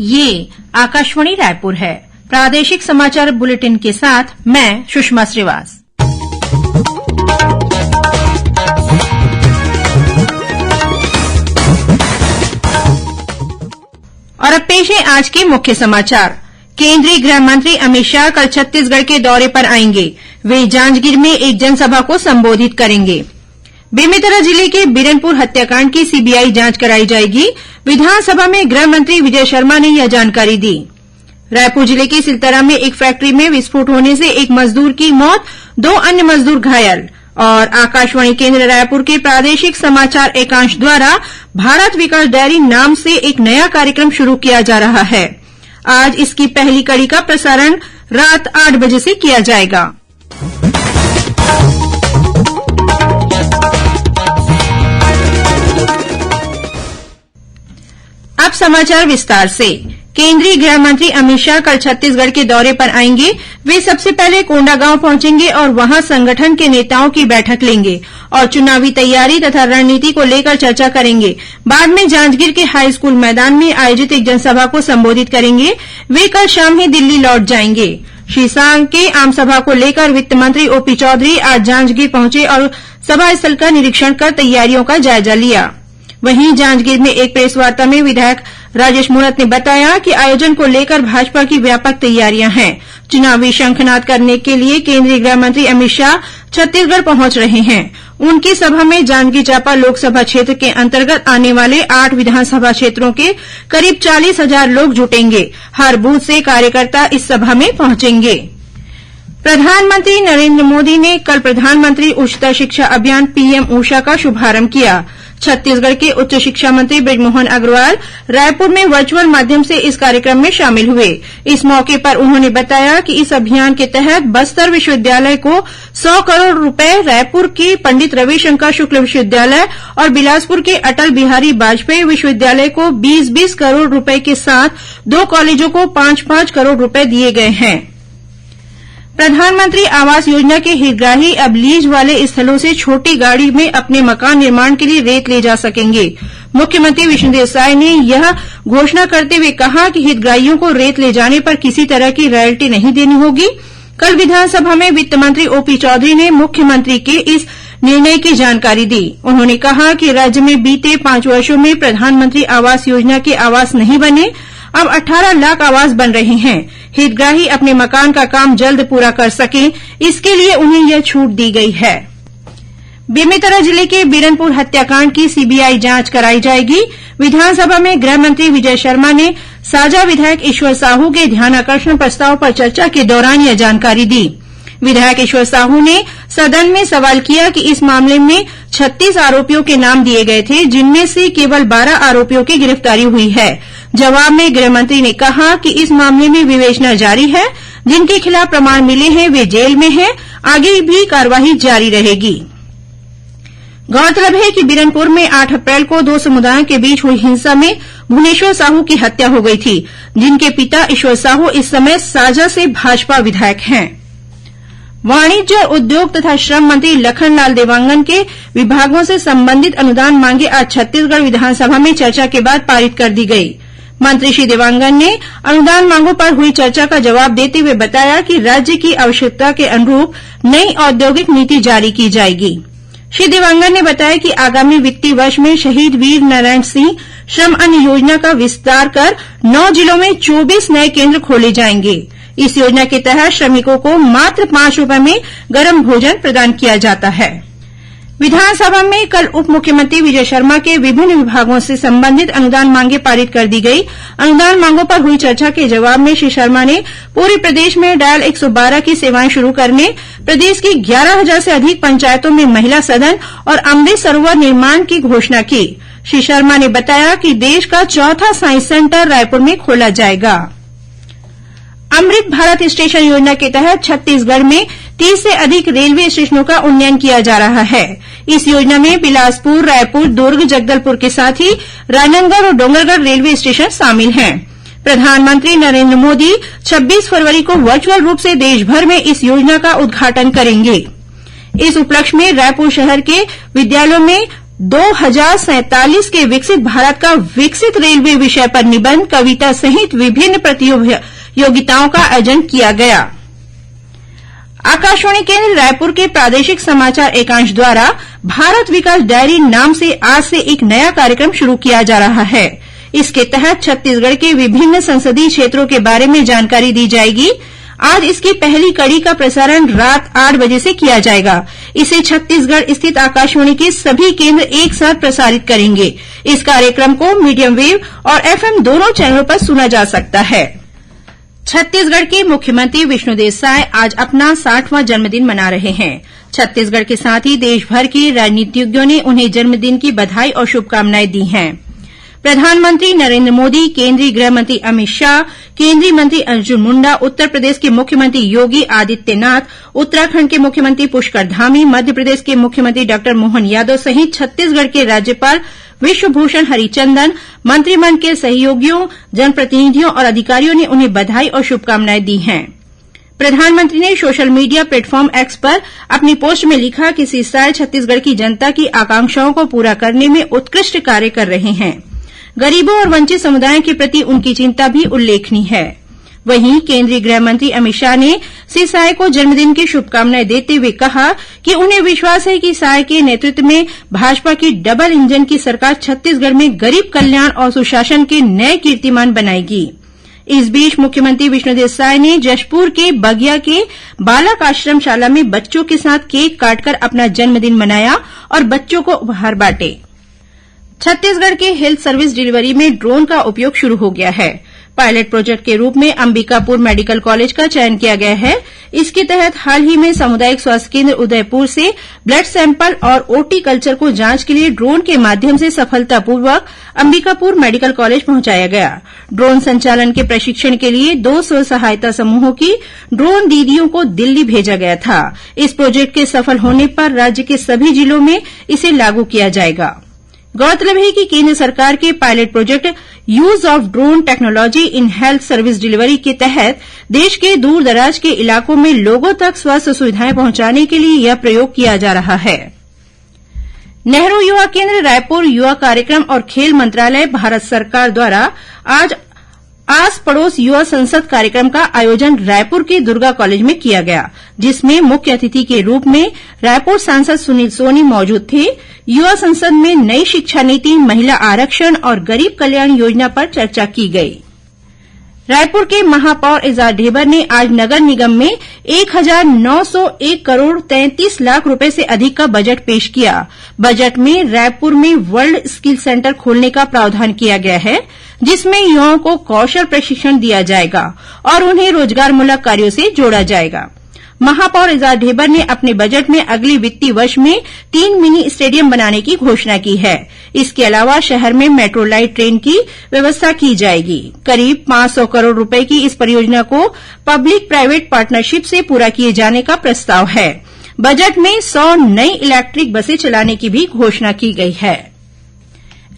ये आकाशवाणी रायपुर है। प्रादेशिक समाचार बुलेटिन के साथ मैं सुषमा श्रीवास। और अब पेश है आज के मुख्य समाचार। केंद्रीय गृह मंत्री अमित शाह कल छत्तीसगढ़ के दौरे पर आएंगे। वे जांजगीर में एक जनसभा को संबोधित करेंगे। बेमेतरा जिले के बिरनपुर हत्याकांड की सीबीआई जांच कराई जाएगी। विधानसभा में गृह मंत्री विजय शर्मा ने यह जानकारी दी। रायपुर जिले के सिलतरा में एक फैक्ट्री में विस्फोट होने से एक मजदूर की मौत, 2 अन्य मजदूर घायल। और आकाशवाणी केंद्र रायपुर के प्रादेशिक समाचार एकांश द्वारा भारत विकास डायरी नाम से एक नया कार्यक्रम शुरू किया जा रहा है। आज इसकी पहली कड़ी का प्रसारण रात 8 बजे से किया जाएगा। अब समाचार विस्तार से। केंद्रीय गृह मंत्री अमित शाह कल छत्तीसगढ़ के दौरे पर आएंगे। वे सबसे पहले कोंडागांव पहुंचेंगे और वहां संगठन के नेताओं की बैठक लेंगे और चुनावी तैयारी तथा रणनीति को लेकर चर्चा करेंगे। बाद में जांजगीर के हाई स्कूल मैदान में आयोजित एक जनसभा को संबोधित करेंगे। वे कल शाम ही दिल्ली लौट जाएंगे। श्री शाह के आमसभा को लेकर वित्त मंत्री ओपी चौधरी आज जांजगीर पहुंचे और सभा स्थल का निरीक्षण कर तैयारियों का जायजा लिया। वहीं जांजगीर में एक प्रेस वार्ता में विधायक राजेश मूणत ने बताया कि आयोजन को लेकर भाजपा की व्यापक तैयारियां हैं। चुनावी शंखनाद करने के लिए केंद्रीय गृह मंत्री अमित शाह छत्तीसगढ़ पहुंच रहे हैं। उनकी सभा में जांजगीर चांपा लोकसभा क्षेत्र के अंतर्गत आने वाले 8 विधानसभा क्षेत्रों के करीब 40,000 लोग जुटेंगे। हर बूथ से कार्यकर्ता इस सभा में पहुंचेंगे। प्रधानमंत्री नरेंद्र मोदी ने कल प्रधानमंत्री उच्चतर शिक्षा अभियान पीएम ऊषा का शुभारंभ किया। छत्तीसगढ़ के उच्च शिक्षा मंत्री बृजमोहन अग्रवाल रायपुर में वर्चुअल माध्यम से इस कार्यक्रम में शामिल हुए। इस मौके पर उन्होंने बताया कि इस अभियान के तहत बस्तर विश्वविद्यालय को 100 करोड़ रुपए, रायपुर के पंडित रविशंकर शुक्ल विश्वविद्यालय और बिलासपुर के अटल बिहारी वाजपेयी विश्वविद्यालय को 20-20 करोड़ रुपए के साथ 2 कॉलेजों को 5-5 करोड़ रुपए दिए गए हैं। प्रधानमंत्री आवास योजना के हितग्राही अब लीज वाले स्थलों से छोटी गाड़ी में अपने मकान निर्माण के लिए रेत ले जा सकेंगे। मुख्यमंत्री विष्णुदेव साय ने यह घोषणा करते हुए कहा कि हितग्राहियों को रेत ले जाने पर किसी तरह की रॉयल्टी नहीं देनी होगी। कल विधानसभा में वित्त मंत्री ओपी चौधरी ने मुख्यमंत्री के इस निर्णय की जानकारी दी। उन्होंने कहा कि राज्य में बीते 5 वर्षों में प्रधानमंत्री आवास योजना के आवास नहीं बने, अब 18 लाख आवास बन रहे हैं। हितग्राही अपने मकान का काम जल्द पूरा कर सकें, इसके लिए उन्हें यह छूट दी गई है। बेमेतरा जिले के बिरनपुर हत्याकांड की सीबीआई जांच कराई जाएगी। विधानसभा में गृह मंत्री विजय शर्मा ने साजा विधायक ईश्वर साहू के ध्यानाकर्षण प्रस्ताव पर चर्चा के दौरान यह जानकारी दी। विधायक ईश्वर साहू ने सदन में सवाल किया कि इस मामले में 36 आरोपियों के नाम दिए गए थे, जिनमें से केवल 12 आरोपियों की गिरफ्तारी हुई है। जवाब में गृह मंत्री ने कहा कि इस मामले में विवेचना जारी है। जिनके खिलाफ प्रमाण मिले हैं वे जेल में हैं। आगे भी कार्रवाई जारी रहेगी। गौरतलब है कि बिरनपुर में 8 अप्रैल को 2 समुदायों के बीच हुई हिंसा में भुवनेश्वर साहू की हत्या हो गई थी, जिनके पिता ईश्वर साहू इस समय साजा से भाजपा विधायक हैं। वाणिज्य, उद्योग तथा श्रम मंत्री लखनलाल देवांगन के विभागों से संबंधित अनुदान मांगे आज छत्तीसगढ़ विधानसभा में चर्चा के बाद पारित कर दी गई। मंत्री श्री देवांगन ने अनुदान मांगों पर हुई चर्चा का जवाब देते हुए बताया कि राज्य की आवश्यकता के अनुरूप नई औद्योगिक नीति जारी की जाएगी। श्री देवांगन ने बताया कि आगामी वित्तीय वर्ष में शहीद वीर नारायण सिंह श्रम अन्न योजना का विस्तार कर 9 जिलों में 24 नए केन्द्र खोले जाएंगे। इस योजना के तहत श्रमिकों को मात्र 5 रुपए में गर्म भोजन प्रदान किया जाता है। विधानसभा में कल उप मुख्यमंत्री विजय शर्मा के विभिन्न विभागों से संबंधित अनुदान मांगे पारित कर दी गई। अनुदान मांगों पर हुई चर्चा के जवाब में श्री शर्मा ने पूरे प्रदेश में डायल 112 की सेवाएं शुरू करने, प्रदेश की 11,000 से अधिक पंचायतों में महिला सदन और अमृत सरोवर निर्माण की घोषणा की। श्री शर्मा ने बताया कि देश का 4था साइंस सेंटर रायपुर में खोला जाएगा। अमृत भारत स्टेशन योजना के तहत छत्तीसगढ़ में 30 से अधिक रेलवे स्टेशनों का उन्नयन किया जा रहा है। इस योजना में बिलासपुर, रायपुर, दुर्ग, जगदलपुर के साथ ही राजनांदगांव और डोंगरगढ़ रेलवे स्टेशन शामिल हैं। प्रधानमंत्री नरेंद्र मोदी 26 फरवरी को वर्चुअल रूप से देशभर में इस योजना का उद्घाटन करेंगे। इस उपलक्ष्य में रायपुर शहर के विद्यालयों में 2047 के विकसित भारत का विकसित रेलवे विषय पर निबंध, कविता सहित विभिन्न प्रतियोगिताओं का आयोजन किया गया। आकाशवाणी केंद्र रायपुर के प्रादेशिक समाचार एकांश द्वारा भारत विकास डायरी नाम से आज से एक नया कार्यक्रम शुरू किया जा रहा है। इसके तहत छत्तीसगढ़ के विभिन्न संसदीय क्षेत्रों के बारे में जानकारी दी जाएगी। आज इसकी पहली कड़ी का प्रसारण रात 8 बजे से किया जाएगा। इसे छत्तीसगढ़ स्थित आकाशवाणी के सभी केंद्र एक साथ प्रसारित करेंगे। इस कार्यक्रम को मीडियम वेव और एफएम दोनों चैनलों पर सुना जा सकता है। छत्तीसगढ़ के मुख्यमंत्री विष्णुदेव साय आज अपना 60वां जन्मदिन मना रहे हैं। छत्तीसगढ़ के साथ ही देशभर के राजनीतिज्ञों ने उन्हें जन्मदिन की बधाई और शुभकामनाएं दी हैं। प्रधानमंत्री नरेंद्र मोदी, केंद्रीय गृह मंत्री अमित शाह, केंद्रीय मंत्री अर्जुन मुंडा, उत्तर प्रदेश के मुख्यमंत्री योगी आदित्यनाथ, उत्तराखंड के मुख्यमंत्री पुष्कर धामी, मध्य प्रदेश के मुख्यमंत्री डॉक्टर मोहन यादव सहित छत्तीसगढ़ के राज्यपाल विश्वभूषण हरिचंदन, मंत्रिमंडल के सहयोगियों, जनप्रतिनिधियों और अधिकारियों ने उन्हें बधाई और शुभकामनाएं दी हैं। प्रधानमंत्री ने सोशल मीडिया प्लेटफॉर्म एक्स पर अपनी पोस्ट में लिखा कि श्री साय छत्तीसगढ़ की जनता की आकांक्षाओं को पूरा करने में उत्कृष्ट कार्य कर रहे हैं। गरीबों और वंचित समुदायों के प्रति उनकी चिंता भी उल्लेखनीय है। वहीं केंद्रीय गृह मंत्री अमित शाह ने श्री साय को जन्मदिन की शुभकामनाएं देते हुए कहा कि उन्हें विश्वास है कि साय के नेतृत्व में भाजपा की डबल इंजन की सरकार छत्तीसगढ़ में गरीब कल्याण और सुशासन के नए कीर्तिमान बनाएगी। इस बीच मुख्यमंत्री विष्णुदेव साय ने जशपुर के बगिया के बालक आश्रम शाला में बच्चों के साथ केक काटकर अपना जन्मदिन मनाया और बच्चों को उपहार बांटे। छत्तीसगढ़ के हेल्थ सर्विस डिलीवरी में ड्रोन का उपयोग शुरू हो गया है। पायलट प्रोजेक्ट के रूप में अंबिकापुर मेडिकल कॉलेज का चयन किया गया है। इसके तहत हाल ही में सामुदायिक स्वास्थ्य केंद्र उदयपुर से ब्लड सैंपल और ओटी कल्चर को जांच के लिए ड्रोन के माध्यम से सफलतापूर्वक अंबिकापुर मेडिकल कॉलेज पहुंचाया गया। ड्रोन संचालन के प्रशिक्षण के लिए 2 स्व सहायता समूहों की ड्रोन दीदियों को दिल्ली भेजा गया था। इस प्रोजेक्ट के सफल होने पर राज्य के सभी जिलों में इसे लागू किया जाएगा। गौरतलब है कि केंद्र सरकार के pilot project use of drone technology in health service delivery के तहत देश के दूर दराज के इलाकों में लोगों तक स्वास्थ्य सुविधाएं पहुंचाने के लिए यह प्रयोग किया जा रहा है। नेहरू युवा केंद्र रायपुर, युवा कार्यक्रम और खेल मंत्रालय, भारत सरकार द्वारा आज आस पड़ोस युवा संसद कार्यक्रम का आयोजन रायपुर के दुर्गा कॉलेज में किया गया, जिसमें मुख्य अतिथि के रूप में रायपुर सांसद सुनील सोनी मौजूद थे। युवा संसद में नई शिक्षा नीति, महिला आरक्षण और गरीब कल्याण योजना पर चर्चा की गई। रायपुर के महापौर एजाज ढेबर ने आज नगर निगम में 1901 करोड़ 33 लाख रुपए से अधिक का बजट पेश किया। बजट में रायपुर में वर्ल्ड स्किल सेंटर खोलने का प्रावधान किया गया है, जिसमें युवाओं को कौशल प्रशिक्षण दिया जाएगा और उन्हें रोजगारमूलक कार्यों से जोड़ा जाएगा। महापौर एजाज ढेबर ने अपने बजट में अगले वित्तीय वर्ष में 3 मिनी स्टेडियम बनाने की घोषणा की है। इसके अलावा शहर में मेट्रो लाइट ट्रेन की व्यवस्था की जाएगी। करीब 500 करोड़ रुपए की इस परियोजना को पब्लिक प्राइवेट पार्टनरशिप से पूरा किए जाने का प्रस्ताव है। बजट में 100 नई इलेक्ट्रिक बसें चलाने की भी घोषणा की गई है।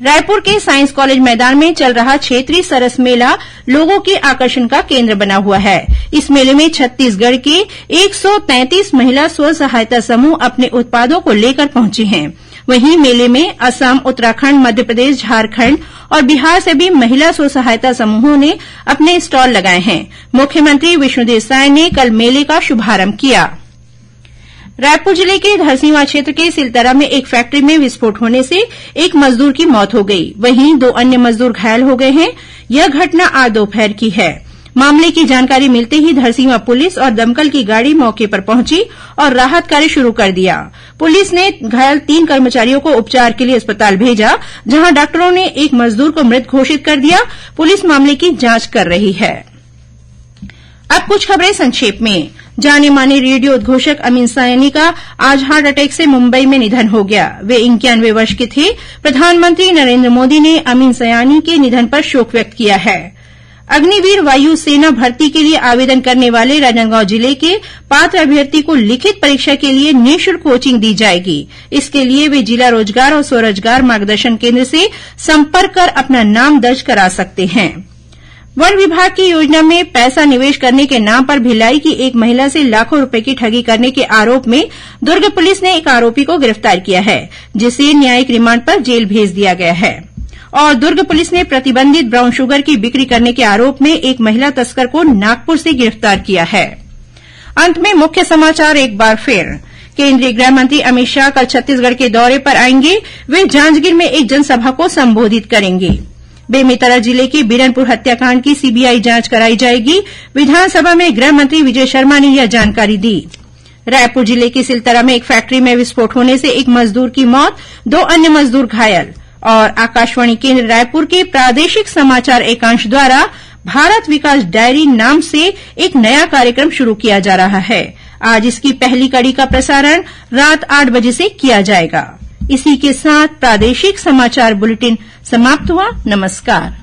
रायपुर के साइंस कॉलेज मैदान में चल रहा क्षेत्रीय सरस मेला लोगों के आकर्षण का केंद्र बना हुआ है। इस मेले में छत्तीसगढ़ के 133 महिला स्व सहायता समूह अपने उत्पादों को लेकर पहुंचे हैं। वहीं मेले में असम, उत्तराखंड, मध्यप्रदेश, झारखंड और बिहार से भी महिला स्व सहायता समूहों ने अपने स्टॉल लगाए हैं। मुख्यमंत्री विष्णुदेव साय ने कल मेले का शुभारंभ किया। रायपुर जिले के धरसींवा क्षेत्र के सिलतरा में एक फैक्ट्री में विस्फोट होने से एक मजदूर की मौत हो गई। वहीं 2 अन्य मजदूर घायल हो गए हैं। यह घटना आज दोपहर की है। मामले की जानकारी मिलते ही धरसींवा पुलिस और दमकल की गाड़ी मौके पर पहुंची और राहत कार्य शुरू कर दिया। पुलिस ने घायल 3 कर्मचारियों को उपचार के लिए अस्पताल भेजा, जहां डॉक्टरों ने एक मजदूर को मृत घोषित कर दिया। पुलिस मामले की जांच कर रही है। अब कुछ खबरें संक्षेप में। जाने माने रेडियो उद्घोषक अमीन सयानी का आज हार्ट अटैक से मुंबई में निधन हो गया। वे 91 वर्ष के थे। प्रधानमंत्री नरेंद्र मोदी ने अमीन सयानी के निधन पर शोक व्यक्त किया है। अग्निवीर वायु सेना भर्ती के लिए आवेदन करने वाले राजनांदगांव जिले के पात्र अभ्यर्थी को लिखित परीक्षा के लिए निःशुल्क कोचिंग दी जाएगी। इसके लिए वे जिला रोजगार और स्वरोजगार मार्गदर्शन केंद्र से संपर्क कर अपना नाम दर्ज करा सकते हैं। वन विभाग की योजना में पैसा निवेश करने के नाम पर भिलाई की एक महिला से लाखों रुपए की ठगी करने के आरोप में दुर्ग पुलिस ने एक आरोपी को गिरफ्तार किया है, जिसे न्यायिक रिमांड पर जेल भेज दिया गया है। और दुर्ग पुलिस ने प्रतिबंधित ब्राउन शुगर की बिक्री करने के आरोप में एक महिला तस्कर को नागपुर से गिरफ्तार किया है। अंत में मुख्य समाचार एक बार फिर। केंद्रीय गृह मंत्री अमित शाह कल छत्तीसगढ़ के दौरे पर आएंगे। वे जांजगीर में एक जनसभा को संबोधित करेंगे। बेमेतरा जिले के बीरनपुर हत्याकांड की सीबीआई जांच कराई जाएगी। विधानसभा में गृह मंत्री विजय शर्मा ने यह जानकारी दी। रायपुर जिले के सिलतरा में एक फैक्ट्री में विस्फोट होने से एक मजदूर की मौत, 2 अन्य मजदूर घायल। और आकाशवाणी केंद्र रायपुर के प्रादेशिक समाचार एकांश द्वारा भारत विकास डायरी नाम से एक नया कार्यक्रम शुरू किया जा रहा है। आज इसकी पहली कड़ी का प्रसारण रात 8 बजे से किया जाएगा। इसी के साथ प्रादेशिक समाचार बुलेटिन समाप्त हुआ। नमस्कार।